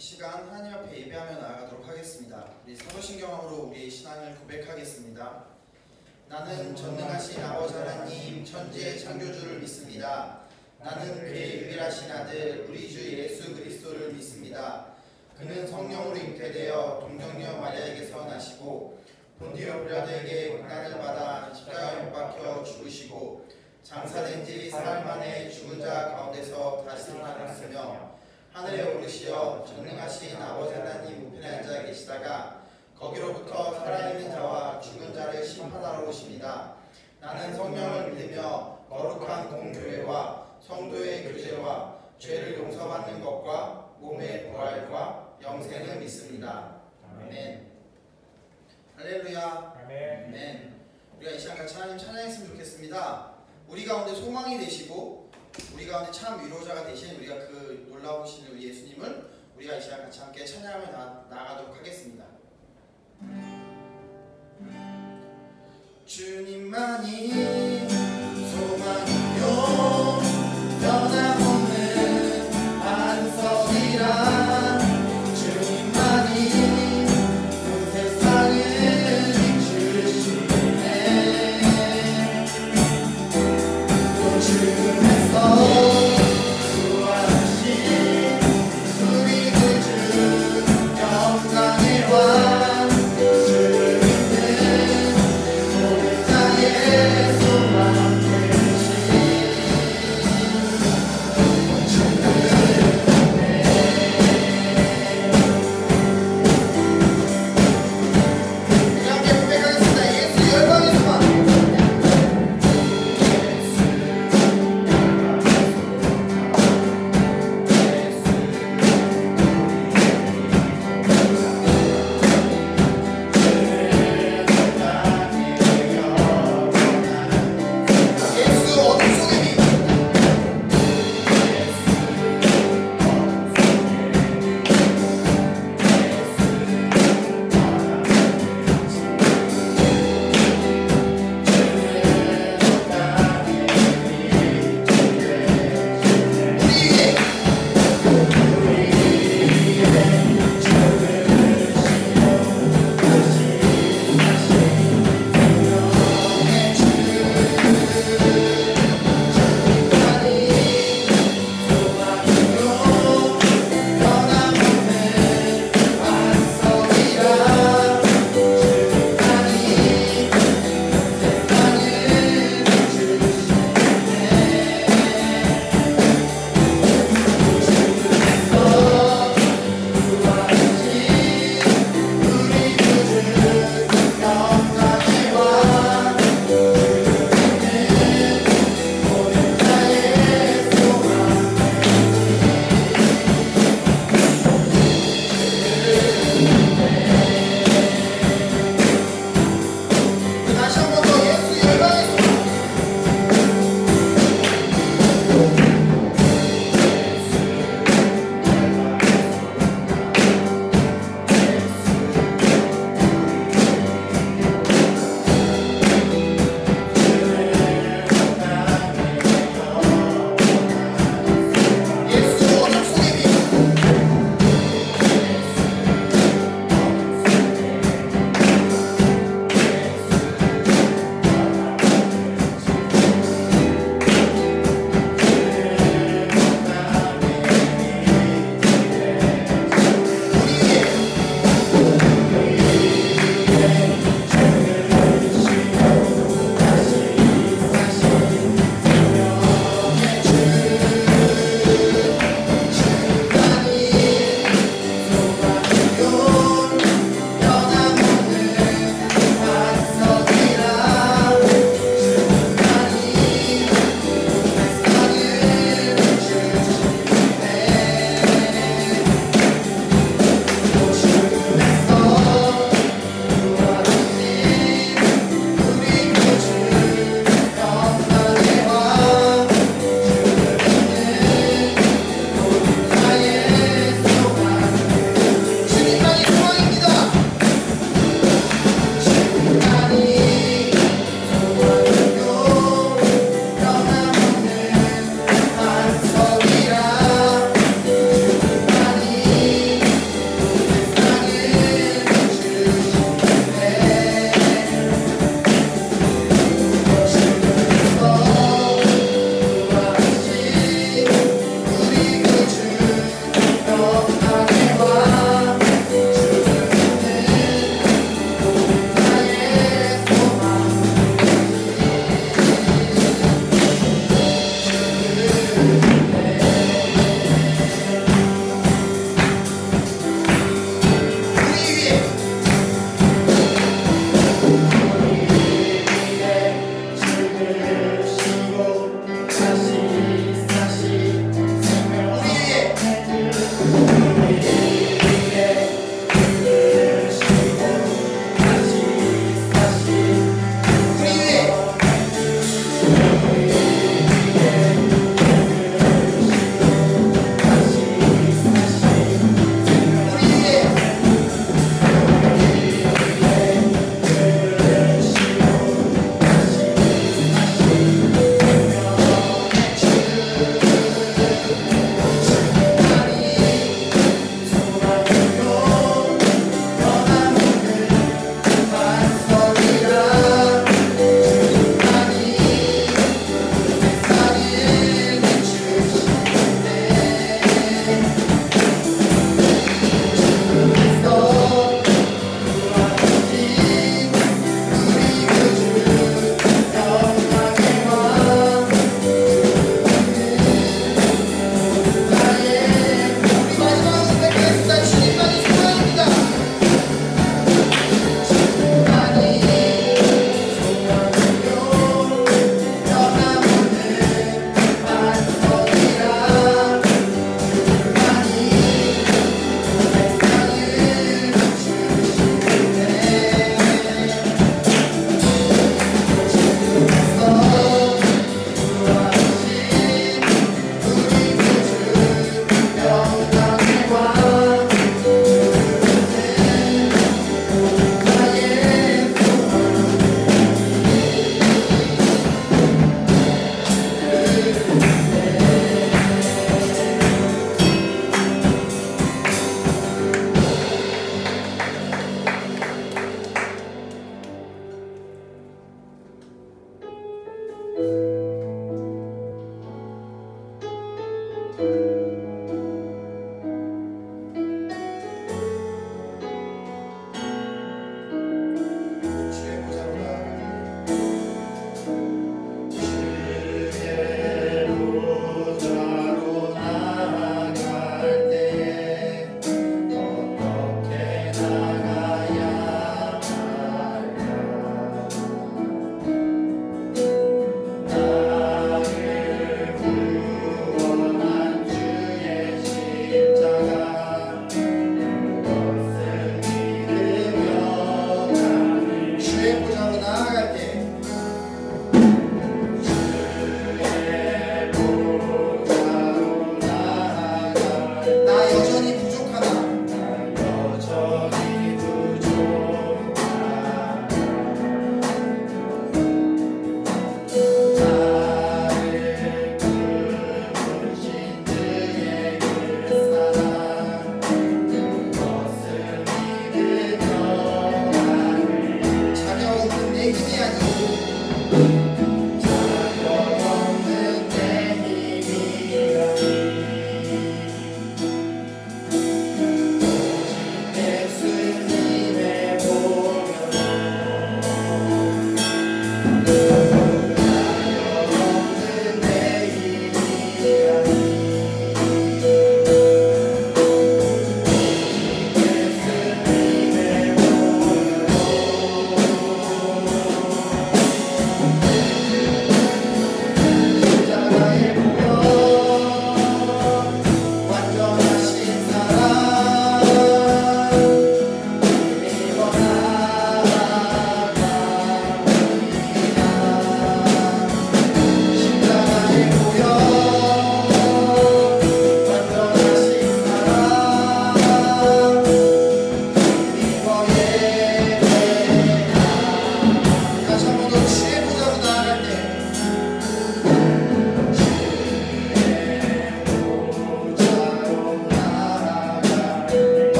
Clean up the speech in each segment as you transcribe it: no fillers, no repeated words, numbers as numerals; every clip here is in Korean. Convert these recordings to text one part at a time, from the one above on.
시간 하나님 앞에 예배하며 나아가도록 하겠습니다. 우리 사도신경으로 우리의 신앙을 고백하겠습니다. 나는 전능하신 아버지 하나님 천지의 창조주를 믿습니다. 나는 그의 유일하신 아들 우리 주 예수 그리스도를 믿습니다. 그는 성령으로 잉태되어 동정녀 마리아에게서 나시고 본디오 빌라도에게 고난을 받아 십자가에 못 박혀 죽으시고 장사된 지 사흘 만에 죽은 자 가운데서 다시 살아났으며 하늘에 오르시어 전능하신 아버지 하나님 우편에 앉아 계시다가 거기로부터 살아있는 자와 죽은 자를 심판하러 오십니다. 나는 성령을 믿으며 거룩한 공교회와 성도의 교제와 죄를 용서받는 것과 몸의 부활과 영생을 믿습니다. 아멘. 할렐루야. 아멘. 우리가 이 시간 같이 하나님 찬양했으면 좋겠습니다. 우리 가운데 소망이 되시고 우리 가운데 참 위로자가 되신 우리가 그 놀라우신 우리 예수님을 우리가 이 시간 같이 함께 찬양하며 나아가도록 하겠습니다. 주님만이 소망이요 변함없는 반석이라 주님만이 온 세상을 비추시네 또 주님에서 영광의 왕 주님은 모든 자의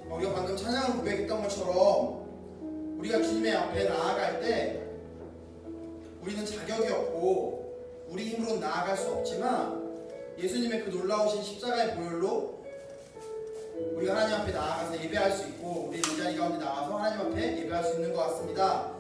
우리가 방금 찬양을 고백했던 것처럼 우리가 주님의 앞에 나아갈 때 우리는 자격이 없고 우리 힘으로 나아갈 수 없지만 예수님의 그 놀라우신 십자가의 보혈로 우리가 하나님 앞에 나아가서 예배할 수 있고 우리 이 자리 가운데 나와서 하나님 앞에 예배할 수 있는 것 같습니다.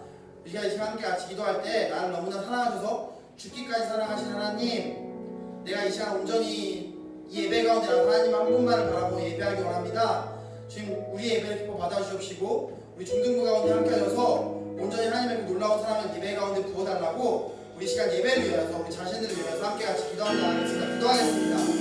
우리가 이 시간 함께 같이 기도할 때 나를 너무나 사랑하셔서 죽기까지 사랑하신 하나님, 내가 이 시간 온전히 이 예배 가운데 나와서 하나님 한 분만을 바라보고 예배하기 원합니다. 주님, 우리의 예배를 기뻐 받아주시옵시고 우리 중등부 가운데 함께 하셔서 온전히 하나님의 그 놀라운 사랑을 예배 가운데 부어달라고 우리 시간 예배를 위해서 우리 자신들을 위해서 함께 같이 기도하며 나가겠습니다. 기도하겠습니다.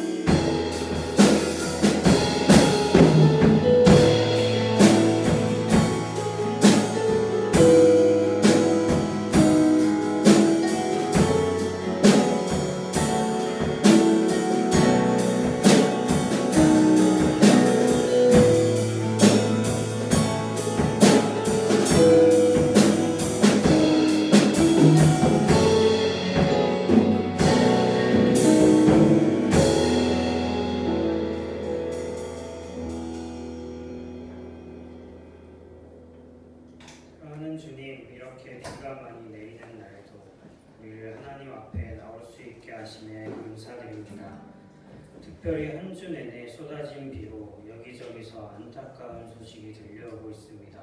특별히 한 주 내내 쏟아진 비로 여기저기서 안타까운 소식이 들려오고 있습니다.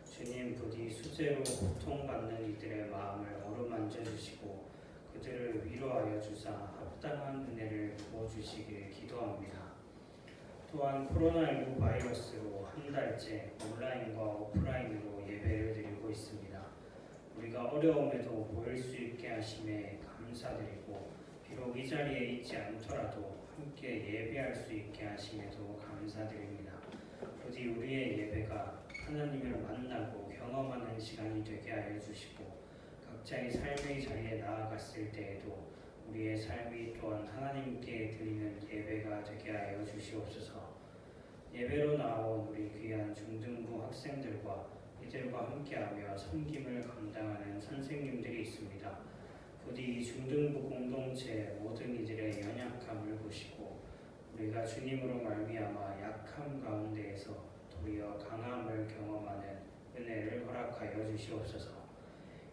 주님, 부디 수재로 고통받는 이들의 마음을 어루만져 주시고 그들을 위로하여 주사 합당한 은혜를 부어주시길 기도합니다. 또한 코로나19 바이러스로 한 달째 온라인과 오프라인으로 예배를 드리고 있습니다. 우리가 어려움에도 모일 수 있게 하심에 감사드리고 비록 이 자리에 있지 않더라도 함께 예배할 수 있게 하심에도 감사드립니다. 부디 우리의 예배가 하나님을 만나고 경험하는 시간이 되게 하여 주시고 각자의 삶의 자리에 나아갔을 때에도 우리의 삶이 또한 하나님께 드리는 예배가 되게 하여 주시옵소서. 예배로 나온 우리 귀한 중등부 학생들과 이들과 함께하며 섬김을 감당하는 선생님들이 있습니다. 부디 이 중등부 공동체 모든 이들의 연약함을 보시고 우리가 주님으로 말미암아 약함 가운데에서 도리어 강함을 경험하는 은혜를 허락하여 주시옵소서.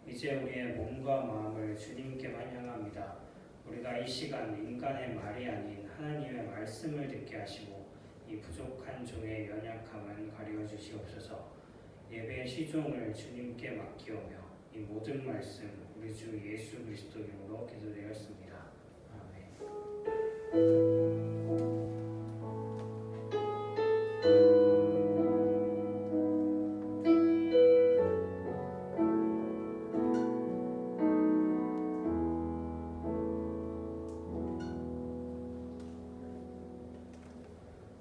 이제 우리의 몸과 마음을 주님께만 향합니다. 우리가 이 시간 인간의 말이 아닌 하나님의 말씀을 듣게 하시고 이 부족한 종의 연약함은 가려 주시옵소서. 예배의 시종을 주님께 맡기오며 이 모든 말씀 우리 주 예수 그리스도 이름으로 기도드렸습니다. 아멘.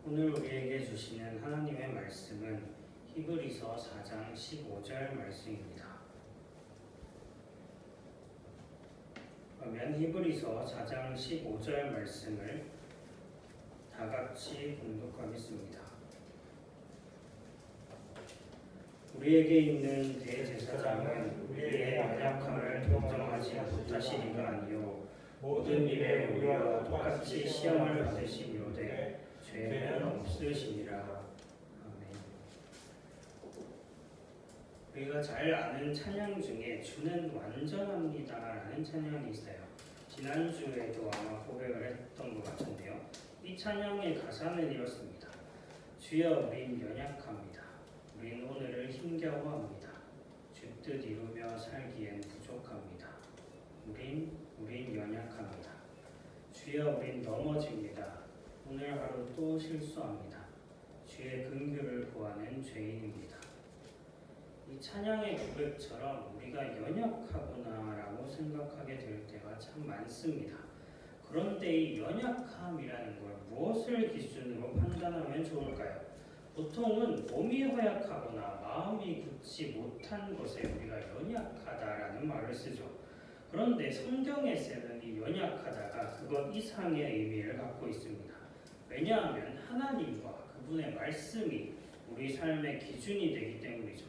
오늘 우리에게 주시는 하나님의 말씀은 히브리서 4장 15절 말씀입니다. 그러면 히브리서 4장 15절 말씀을 다 같이 공독하겠습니다. 우리에게 있는 대제사장은 우리의 연약함을 동정하지 못하시리가 아니요 모든 일에 우리와 똑같이 시험을 받으시려되 죄는 없으시니라. 아멘. 우리가 잘 아는 찬양 중에 주는 완전합니다 라는 찬양이 있어요. 지난주에도 아마 고백을 했던 것 같은데요. 이 찬양의 가사는 이렇습니다. 주여 우린 연약합니다. 우린 오늘을 힘겨워합니다. 주 뜻 이루며 살기엔 부족합니다. 우린 연약합니다. 주여 우린 넘어집니다. 오늘 하루 또 실수합니다. 주의 긍휼을 구하는 죄인입니다. 이 찬양의 고백처럼 우리가 연약하구나 라고 생각하게 될 때가 참 많습니다. 그런데 이 연약함이라는 걸 무엇을 기준으로 판단하면 좋을까요? 보통은 몸이 허약하거나 마음이 굳지 못한 것에 우리가 연약하다라는 말을 쓰죠. 그런데 성경에서는 이 연약하다가 그것 이상의 의미를 갖고 있습니다. 왜냐하면 하나님과 그분의 말씀이 우리 삶의 기준이 되기 때문이죠.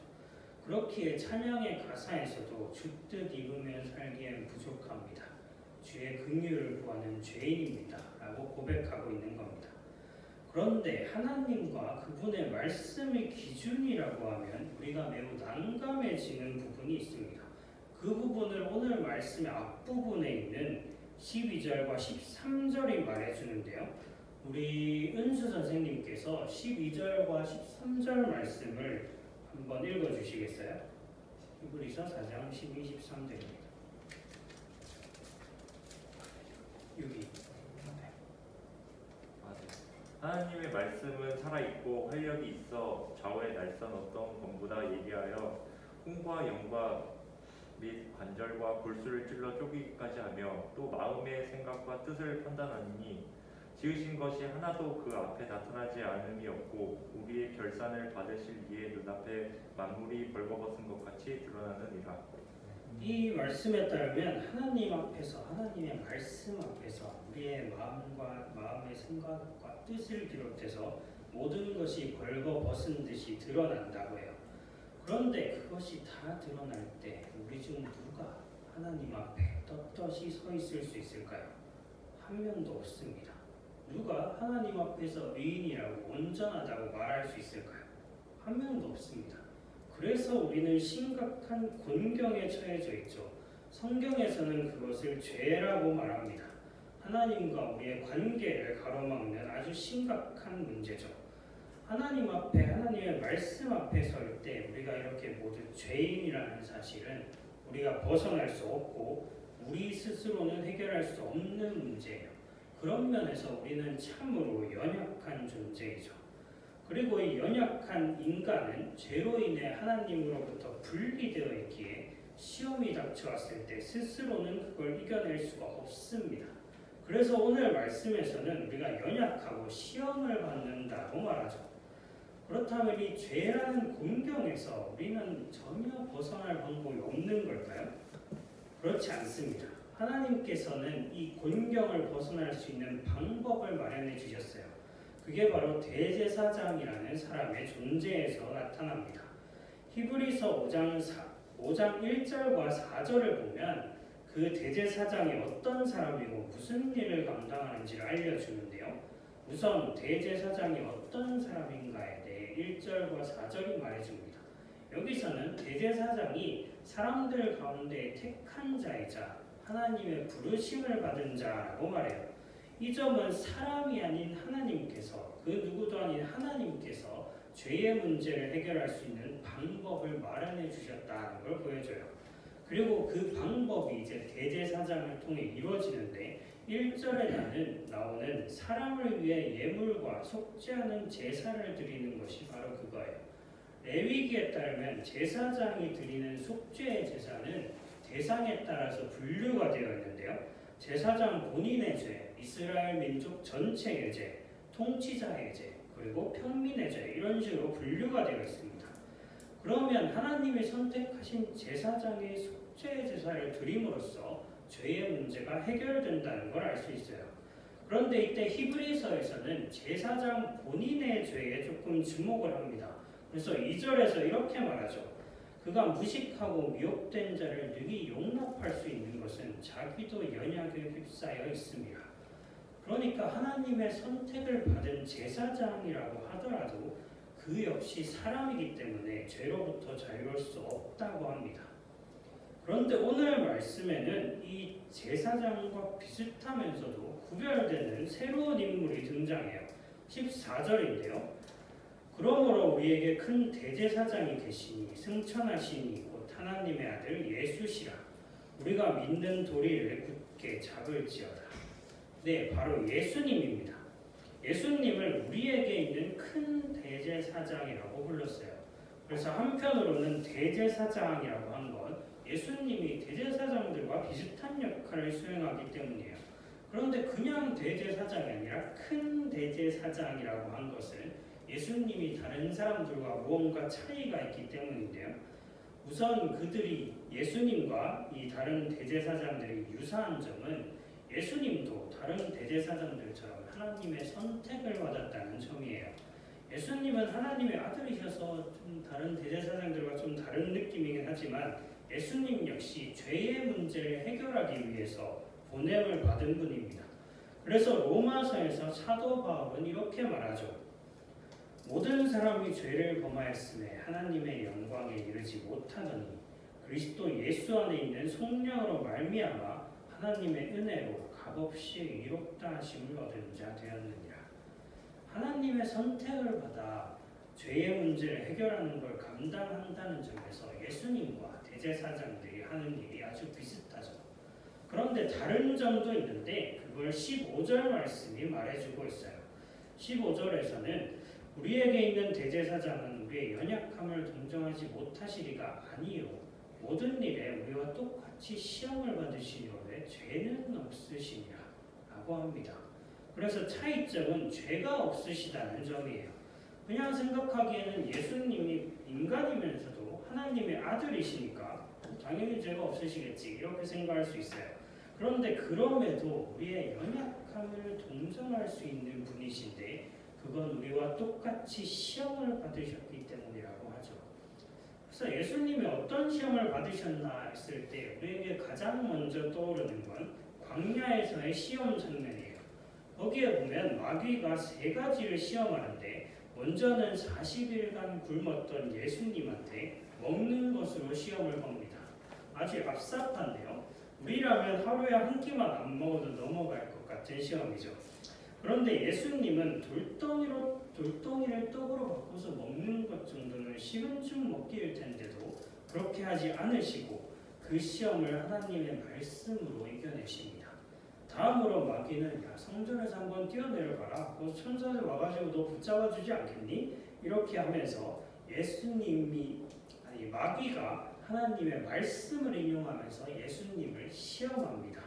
그렇기에 찬양의 가사에서도 주 뜻 이루며 살기엔 부족합니다. 주의 긍휼을 구하는 죄인입니다 라고 고백하고 있는 겁니다. 그런데 하나님과 그분의 말씀이 기준이라고 하면 우리가 매우 난감해지는 부분이 있습니다. 그 부분을 오늘 말씀의 앞부분에 있는 12절과 13절이 말해주는데요. 우리 은수 선생님께서 12절과 13절 말씀을 한번 읽어주시겠어요? 히브리서 4장 12, 13절입니다. 6이 하나님의 말씀은 살아있고 활력이 있어 좌우의 날선 어떤 검보다 예리하여 혼과 영과 및 관절과 골수를 찔러 쪼개기까지 하며 또 마음의 생각과 뜻을 판단하니 지으신 것이 하나도 그 앞에 나타나지 않음이 없고 우리의 결산을 받으실 이의 눈앞에 만물이 벌거벗은 것 같이 드러나느니라. 이 말씀에 따르면 하나님 앞에서 하나님의 말씀 앞에서 우리의 마음의 생각과 뜻을 비롯해서 모든 것이 벌거벗은 듯이 드러난다고 해요. 그런데 그것이 다 드러날 때 우리 중 누가 하나님 앞에 떳떳이 서 있을 수 있을까요? 한 명도 없습니다. 누가 하나님 앞에서 의인이라고 온전하다고 말할 수 있을까요? 한 명도 없습니다. 그래서 우리는 심각한 곤경에 처해져 있죠. 성경에서는 그것을 죄라고 말합니다. 하나님과 우리의 관계를 가로막는 아주 심각한 문제죠. 하나님 앞에 하나님의 말씀 앞에 설 때 우리가 이렇게 모두 죄인이라는 사실은 우리가 벗어날 수 없고 우리 스스로는 해결할 수 없는 문제예요. 그런 면에서 우리는 참으로 연약한 존재이죠. 그리고 이 연약한 인간은 죄로 인해 하나님으로부터 분리되어 있기에 시험이 닥쳐왔을 때 스스로는 그걸 이겨낼 수가 없습니다. 그래서 오늘 말씀에서는 우리가 연약하고 시험을 받는다고 말하죠. 그렇다면 이 죄라는 곤경에서 우리는 전혀 벗어날 방법이 없는 걸까요? 그렇지 않습니다. 하나님께서는 이 곤경을 벗어날 수 있는 방법을 마련해 주셨어요. 그게 바로 대제사장이라는 사람의 존재에서 나타납니다. 히브리서 5장 1절과 4절을 보면 그 대제사장이 어떤 사람이고 무슨 일을 감당하는지를 알려주는데요. 우선 대제사장이 어떤 사람인가에 대해 1절과 4절이 말해줍니다. 여기서는 대제사장이 사람들 가운데 택한 자이자 하나님의 부르심을 받은 자라고 말해요. 이 점은 사람이 아닌 하나님께서, 그 누구도 아닌 하나님께서 죄의 문제를 해결할 수 있는 방법을 마련해 주셨다는 걸 보여줘요. 그리고 그 방법이 이제 대제사장을 통해 이루어지는데 1절에 나오는 사람을 위해 예물과 속죄하는 제사를 드리는 것이 바로 그거예요. 레위기에 따르면 제사장이 드리는 속죄의 제사는 대상에 따라서 분류가 되어 있는데요. 제사장 본인의 죄, 이스라엘 민족 전체의 죄, 통치자의 죄, 그리고 평민의 죄 이런 식으로 분류가 되어 있습니다. 그러면 하나님이 선택하신 제사장의 속죄 제사를 드림으로써 죄의 문제가 해결된다는 걸 알 수 있어요. 그런데 이때 히브리서에서는 제사장 본인의 죄에 조금 주목을 합니다. 그래서 2절에서 이렇게 말하죠. 그가 무식하고 미혹된 자를 능히 용납할 수 있는 것은 자기도 연약에 휩싸여 있습니다. 그러니까 하나님의 선택을 받은 제사장이라고 하더라도 그 역시 사람이기 때문에 죄로부터 자유로울 수 없다고 합니다. 그런데 오늘 말씀에는 이 제사장과 비슷하면서도 구별되는 새로운 인물이 등장해요. 14절인데요. 그러므로 우리에게 큰 대제사장이 계시니 승천하시니 곧 하나님의 아들 예수시라. 우리가 믿는 도리를 굳게 잡을지어다. 네, 바로 예수님입니다. 예수님을 우리에게 있는 큰 대제사장이라고 불렀어요. 그래서 한편으로는 대제사장이라고 한 건 예수님이 대제사장들과 비슷한 역할을 수행하기 때문이에요. 그런데 그냥 대제사장이 아니라 큰 대제사장이라고 한 것은 예수님이 다른 사람들과 무언가 차이가 있기 때문인데요. 우선 그들이 예수님과 이 다른 대제사장들이 유사한 점은 예수님도 다른 대제사장들처럼 하나님의 선택을 받았다는 점이에요. 예수님은 하나님의 아들이셔서 좀 다른 대제사장들과 좀 다른 느낌이긴 하지만 예수님 역시 죄의 문제를 해결하기 위해서 보냄을 받은 분입니다. 그래서 로마서에서 사도 바울은 이렇게 말하죠. 모든 사람이 죄를 범하였음에 하나님의 영광에 이르지 못하더니 그리스도 예수 안에 있는 성령으로 말미암아 하나님의 은혜로 값없이 의롭다 하심을 얻은 자 되었느니라. 하나님의 선택을 받아 죄의 문제를 해결하는 걸 감당한다는 점에서 예수님과 대제사장들이 하는 일이 아주 비슷하죠. 그런데 다른 점도 있는데 그걸 15절 말씀이 말해주고 있어요. 15절에서는 우리에게 있는 대제사장은 우리의 연약함을 동정하지 못하시리가 아니요 모든 일에 우리와 똑같이 시험을 받으시려되 죄는 없으시니라 라고 합니다. 그래서 차이점은 죄가 없으시다는 점이에요. 그냥 생각하기에는 예수님이 인간이면서도 하나님의 아들이시니까 당연히 죄가 없으시겠지 이렇게 생각할 수 있어요. 그런데 그럼에도 우리의 연약함을 동정할 수 있는 분이신데 그건 우리와 똑같이 시험을 받으셨기 때문이라고 하죠. 그래서 예수님이 어떤 시험을 받으셨나 했을 때 우리에게 가장 먼저 떠오르는 건 광야에서의 시험 장면이에요. 거기에 보면 마귀가 세 가지를 시험하는데 먼저는 40일간 굶었던 예수님한테 먹는 것으로 시험을 겁니다. 아주 얍삽한데요. 우리라면 하루에 한 끼만 안 먹어도 넘어갈 것 같은 시험이죠. 그런데 예수님은 돌덩이를 떡으로 바꿔서 먹는 것 정도는 식은 죽 먹기일 텐데도 그렇게 하지 않으시고 그 시험을 하나님의 말씀으로 이겨내십니다. 다음으로 마귀는 야 성전에서 한번 뛰어내려가라. 그 천사들 와가지고 너 붙잡아주지 않겠니? 이렇게 하면서 마귀가 하나님의 말씀을 인용하면서 예수님을 시험합니다.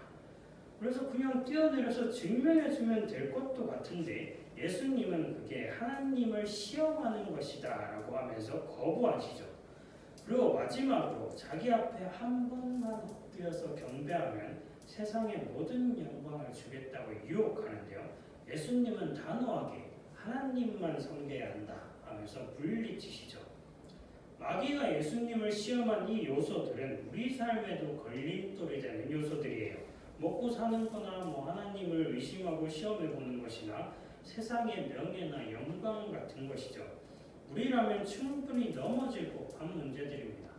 그래서 그냥 뛰어내려서 증명해주면 될 것도 같은데 예수님은 그게 하나님을 시험하는 것이다 라고 하면서 거부하시죠. 그리고 마지막으로 자기 앞에 한 번만 엎드려서 경배하면 세상의 모든 영광을 주겠다고 유혹하는데요. 예수님은 단호하게 하나님만 섬겨야 한다 하면서 물리치시죠. 마귀가 예수님을 시험한 이 요소들은 우리 삶에도 걸림돌이 되는 요소들이에요. 먹고 사는 거나 하나님을 의심하고 시험해보는 것이나 세상의 명예나 영광 같은 것이죠. 우리라면 충분히 넘어질 법한 문제들입니다.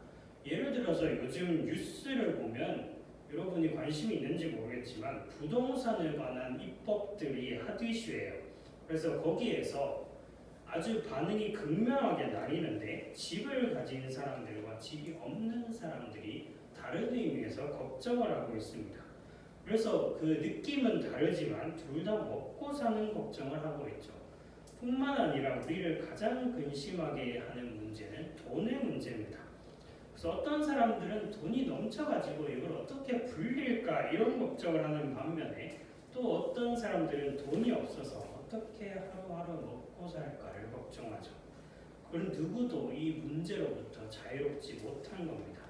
예를 들어서 요즘 뉴스를 보면 여러분이 관심이 있는지 모르겠지만 부동산에 관한 입법들이 핫 이슈예요. 그래서 거기에서 아주 반응이 극명하게 나뉘는데 집을 가진 사람들과 집이 없는 사람들이 다른 의미에서 걱정을 하고 있습니다. 그래서 그 느낌은 다르지만 둘 다 먹고 사는 걱정을 하고 있죠. 뿐만 아니라 우리를 가장 근심하게 하는 문제는 돈의 문제입니다. 그래서 어떤 사람들은 돈이 넘쳐가지고 이걸 어떻게 불릴까 이런 걱정을 하는 반면에 또 어떤 사람들은 돈이 없어서 어떻게 하루하루 먹고 살까를 걱정하죠. 그런 누구도 이 문제로부터 자유롭지 못한 겁니다.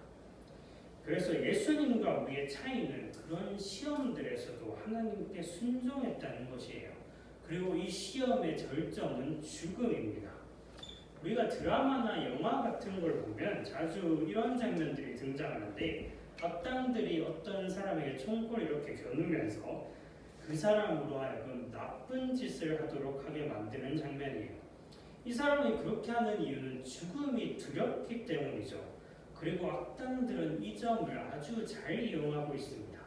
그래서 예수님과 우리의 차이는 그런 시험들에서도 하나님께 순종했다는 것이에요. 그리고 이 시험의 절정은 죽음입니다. 우리가 드라마나 영화 같은 걸 보면 자주 이런 장면들이 등장하는데 악당들이 어떤 사람에게 총구를 이렇게 겨누면서 그 사람으로 하여금 나쁜 짓을 하도록 하게 만드는 장면이에요. 이 사람이 그렇게 하는 이유는 죽음이 두렵기 때문이죠. 그리고 악당들은 이 점을 아주 잘 이용하고 있습니다.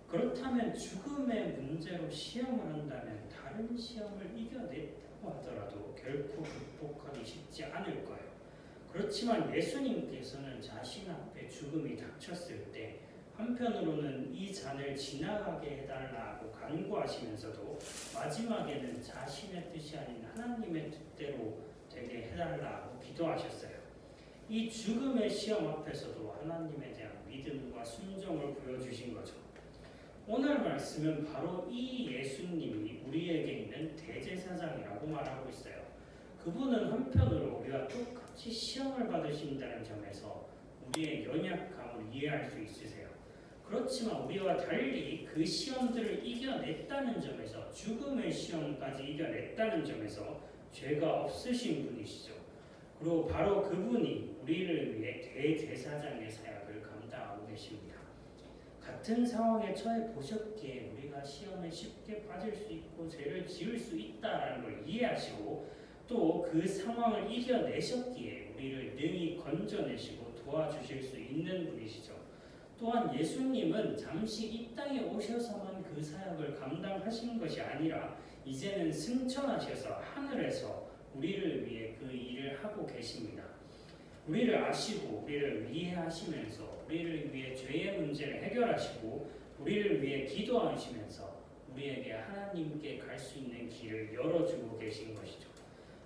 그렇다면 죽음의 문제로 시험을 한다면 다른 시험을 이겨냈다고 하더라도 결코 극복하기 쉽지 않을 거예요. 그렇지만 예수님께서는 자신 앞에 죽음이 닥쳤을 때 한편으로는 이 잔을 지나가게 해달라고 간구하시면서도 마지막에는 자신의 뜻이 아닌 하나님의 뜻대로 되게 해달라고 기도하셨어요. 이 죽음의 시험 앞에서도 하나님에 대한 믿음과 순종을 보여주신 거죠. 오늘 말씀은 바로 이 예수님이 우리에게 있는 대제사장이라고 말하고 있어요. 그분은 한편으로 우리가 똑같이 시험을 받으신다는 점에서 우리의 연약함을 이해할 수 있으세요. 그렇지만 우리와 달리 그 시험들을 이겨냈다는 점에서 죽음의 시험까지 이겨냈다는 점에서 죄가 없으신 분이시죠. 그리고 바로 그분이 우리를 위해 대제사장의 사역을 감당하고 계십니다. 같은 상황에 처해 보셨기에 우리가 시험에 쉽게 빠질 수 있고 죄를 지을 수 있다라는 걸 이해하시고 또 그 상황을 이겨내셨기에 우리를 능히 건져내시고 도와주실 수 있는 분이시죠. 또한 예수님은 잠시 이 땅에 오셔서만 그 사역을 감당하신 것이 아니라 이제는 승천하셔서 하늘에서 우리를 위해 그 일을 하고 계십니다. 우리를 아시고 우리를 이해하시면서 우리를 위해 죄의 문제를 해결하시고 우리를 위해 기도하시면서 우리에게 하나님께 갈 수 있는 길을 열어주고 계신 것이죠.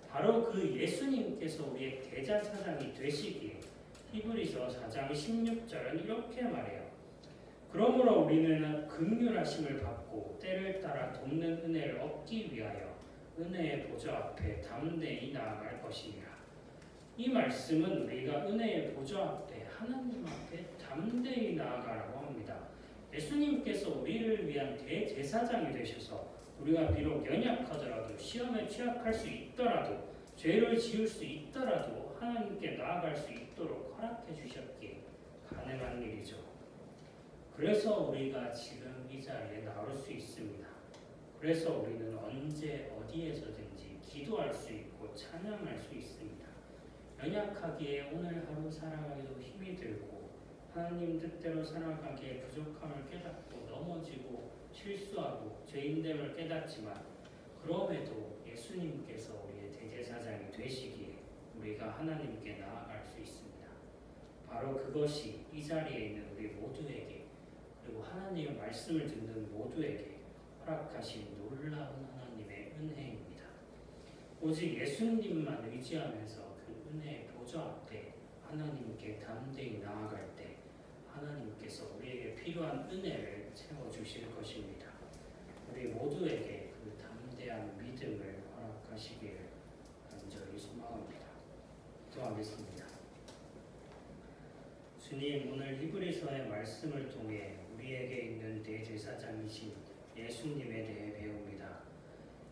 바로 그 예수님께서 우리의 대제사장이 되시기에 히브리서 4장 16절은 이렇게 말해요. 그러므로 우리는 긍휼하심을 받고 때를 따라 돕는 은혜를 얻기 위하여 은혜의 보좌 앞에 담대히 나아갈 것이니라. 이 말씀은 우리가 은혜의 보좌 앞에 하나님 앞에 담대히 나아가라고 합니다. 예수님께서 우리를 위한 대제사장이 되셔서 우리가 비록 연약하더라도 시험에 취약할 수 있더라도 죄를 지을 수 있더라도 하나님께 나아갈 수 있도록 허락해 주셨기에 가능한 일이죠. 그래서 우리가 지금 이 자리에 나올 수 있습니다. 그래서 우리는 언제 어디에서든지 기도할 수 있고 찬양할 수 있습니다. 연약하기에 오늘 하루 살아가기도 힘이 들고 하나님 뜻대로 살아가기에 부족함을 깨닫고 넘어지고 실수하고 죄인됨을 깨닫지만 그럼에도 예수님께서 우리의 대제사장이 되시기에 우리가 하나님께 나아갈 수 있습니다. 바로 그것이 이 자리에 있는 우리 모두에게 그리고 하나님의 말씀을 듣는 모두에게 허락하신 놀라운 하나님의 은혜입니다. 오직 예수님만 의지하면서 그 은혜의 보좌 앞에 하나님께 담대히 나아갈 때 하나님께서 우리에게 필요한 은혜를 채워주실 것입니다. 우리 모두에게 그 담대한 믿음을 허락하시기를 간절히 소망합니다. 기도하겠습니다. 주님, 오늘 히브리서의 말씀을 통해 우리에게 있는 대제사장이신 예수님에 대해 배웁니다.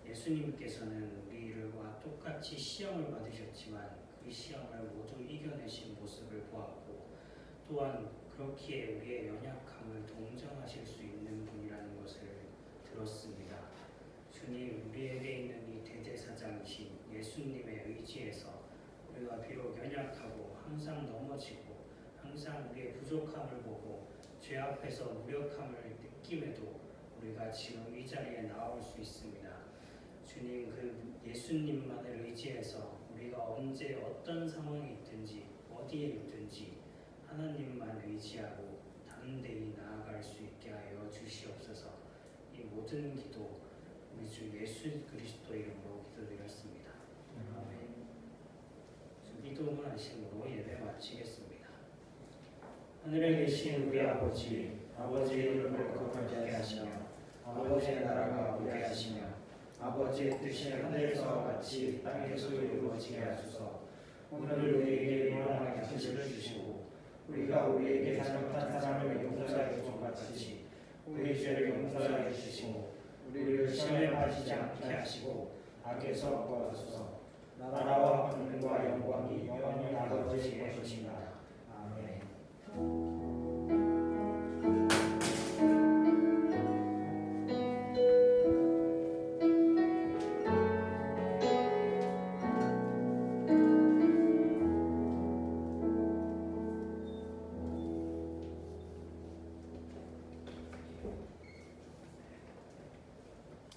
예수님께서는 우리와 똑같이 시험을 받으셨지만 그 시험을 모두 이겨내신 모습을 보았고 또한 그렇기에 우리의 연약함을 동정하실 수 있는 분이라는 것을 들었습니다. 주님, 우리에게 있는 이 대제사장이신 예수님의 의지에서 우리가 비록 연약하고 항상 넘어지고 항상 우리의 부족함을 보고 죄 앞에서 무력함을 느낌에도 우리가 지금 이 자리에 나올 수 있습니다. 주님, 그 예수님만을 의지해서 우리가 언제 어떤 상황에 있든지 어디에 있든지 하나님만 의지하고 담대히 나아갈 수 있게 하여 주시옵소서. 이 모든 기도 우리 주 예수 그리스도 이름으로 기도드렸습니다. 아멘. 기도문 하심으로 예배 마치겠습니다. 하늘에 계신 우리 아버지, 아버지의 이름을 거룩하게 하시며 아버지의 나라가 오게 하시며 아버지의 뜻이 하늘에서 같이 땅에서도 이루어지게 하소서. 오늘 우리에게 일용할 양식을 주시고 우리가 우리에게 잘못한 사람을 용서하게 준 것 같이 우리 죄를 용서하게 주시고 우리를 시험에 빠지지 않게 하시고 악에서 구하소서. 나라와 권능과 영광이 영원히 아버지의 것입니다. 아멘.